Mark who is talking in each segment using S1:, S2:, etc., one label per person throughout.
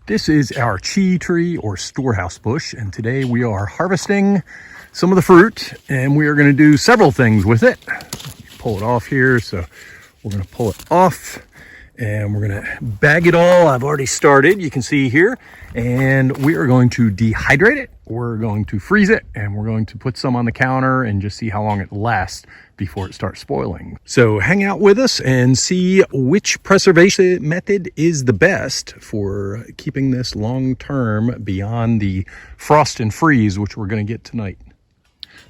S1: This is our chi tree or storehouse bush, and today we are harvesting some of the fruit, and we are going to do several things with it. Pull it off here, so we're going to pull it off and we're going to bag it all. I've already started, you can see here, and we are going to dehydrate it. We're going to freeze it, and we're going to put some on the counter and just see how long it lasts before it starts spoiling. So hang out with us and see which preservation method is the best for keeping this long term beyond the frost and freeze, which we're going to get tonight.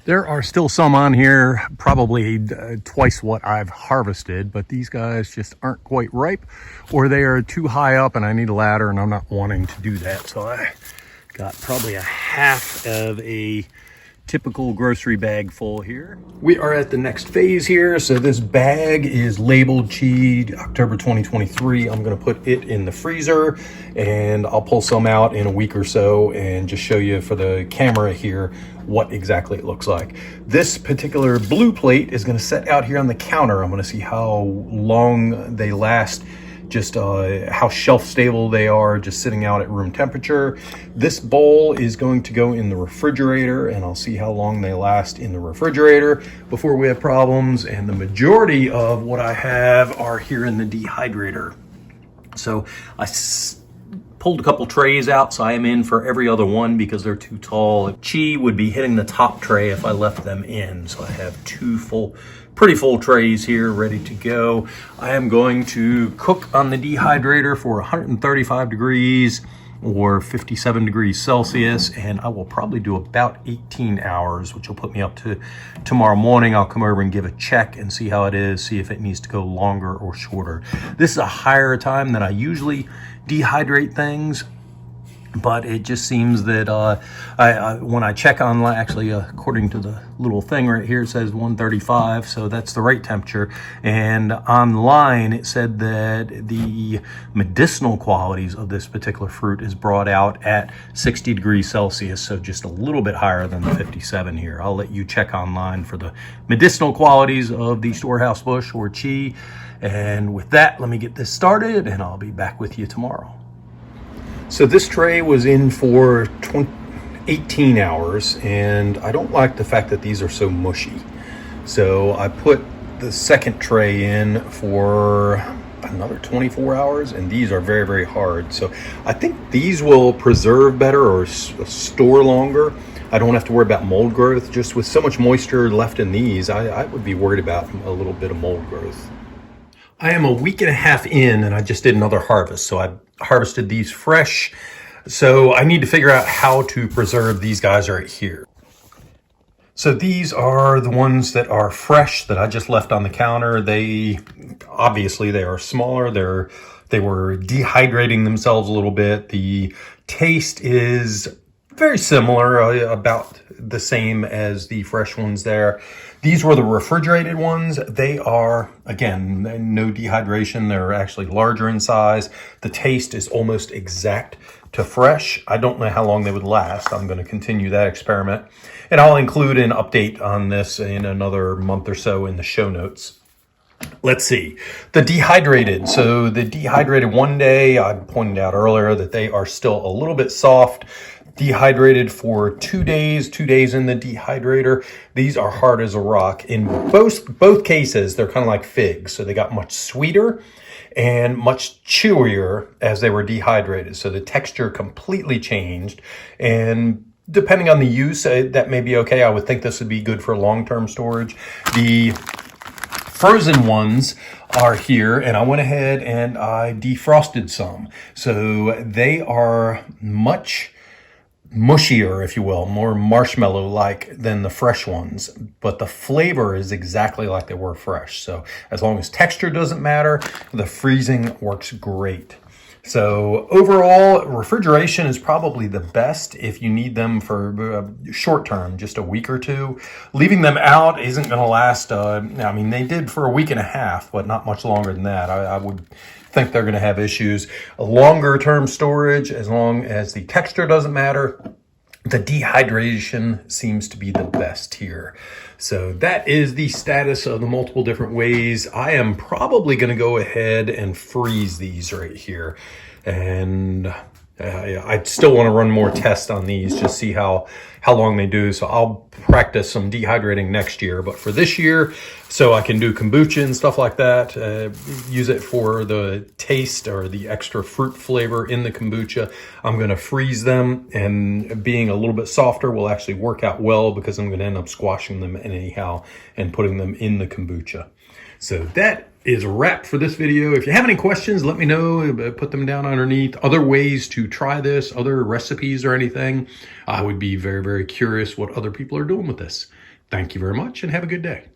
S1: There are still some on here, probably twice what I've harvested, but these guys just aren't quite ripe, or they are too high up and I need a ladder and I'm not wanting to do that. So I got probably a half of a typical grocery bag full here. We are at the next phase here. So this bag is labeled Chi October 2023. I'm gonna put it in the freezer and I'll pull some out in a week or so and just show you for the camera here what exactly it looks like. This particular blue plate is gonna set out here on the counter. I'm gonna see how long they last, just how shelf stable they are, just sitting out at room temperature. This bowl is going to go in the refrigerator, and I'll see how long they last in the refrigerator before we have problems. And the majority of what I have are here in the dehydrator. So I pulled a couple trays out, so I am in for every other one because they're too tall. Chi would be hitting the top tray if I left them in. So I have two pretty full trays here ready to go. I am going to cook on the dehydrator for 135 degrees or 57 degrees Celsius, and I will probably do about 18 hours, which will put me up to tomorrow morning. I'll come over and give a check and see how it is, see if it needs to go longer or shorter. This is a higher time than I usually dehydrate things, but it just seems that when I check online, actually according to the little thing right here, it says 135, so that's the right temperature. And online it said that the medicinal qualities of this particular fruit is brought out at 60 degrees Celsius, so just a little bit higher than the 57 here. I'll let you check online for the medicinal qualities of the storehouse bush or Chi. And with that, let me get this started and I'll be back with you tomorrow. So this tray was in for 18 hours, and I don't like the fact that these are so mushy. So I put the second tray in for another 24 hours, and these are very, very hard. So I think these will preserve better or store longer. I don't have to worry about mold growth. Just with so much moisture left in these, I would be worried about a little bit of mold growth. I am a week and a half in, and I just did another harvest. So I harvested these fresh. So I need to figure out how to preserve these guys right here. So these are the ones that are fresh that I just left on the counter. They obviously they are smaller. They were dehydrating themselves a little bit. The taste is very similar, about the same as the fresh ones there. These were the refrigerated ones. They are, again, no dehydration. They're actually larger in size. The taste is almost exact to fresh. I don't know how long they would last. I'm going to continue that experiment. And I'll include an update on this in another month or so in the show notes. Let's see. The dehydrated. So the dehydrated one day, I pointed out earlier that they are still a little bit soft. Dehydrated for 2 days, 2 days in the dehydrator. These are hard as a rock. In both cases, they're kind of like figs. So they got much sweeter and much chewier as they were dehydrated. So the texture completely changed. And depending on the use, that may be okay. I would think this would be good for long-term storage. The frozen ones are here, and I went ahead and I defrosted some. So they are much mushier, if you will, more marshmallow-like than the fresh ones, but the flavor is exactly like they were fresh. So as long as texture doesn't matter, the freezing works great. So overall, refrigeration is probably the best if you need them for short term, just a week or two. Leaving them out isn't going to last. I mean, they did for a week and a half, but not much longer than that. I would think they're going to have issues. A longer term storage, as long as the texture doesn't matter, the dehydration seems to be the best here. So that is the status of the multiple different ways. I am probably going to go ahead and freeze these right here. And I still want to run more tests on these, just see how long they do. So I'll practice some dehydrating next year. But for this year, so I can do kombucha and stuff like that, use it for the taste or the extra fruit flavor in the kombucha. I'm going to freeze them, and being a little bit softer will actually work out well because I'm going to end up squashing them anyhow and putting them in the kombucha. So that is a wrap for this video. If you have any questions, let me know. Put them down underneath. Other ways to try this, other recipes or anything. I would be very, very curious what other people are doing with this. Thank you very much and have a good day.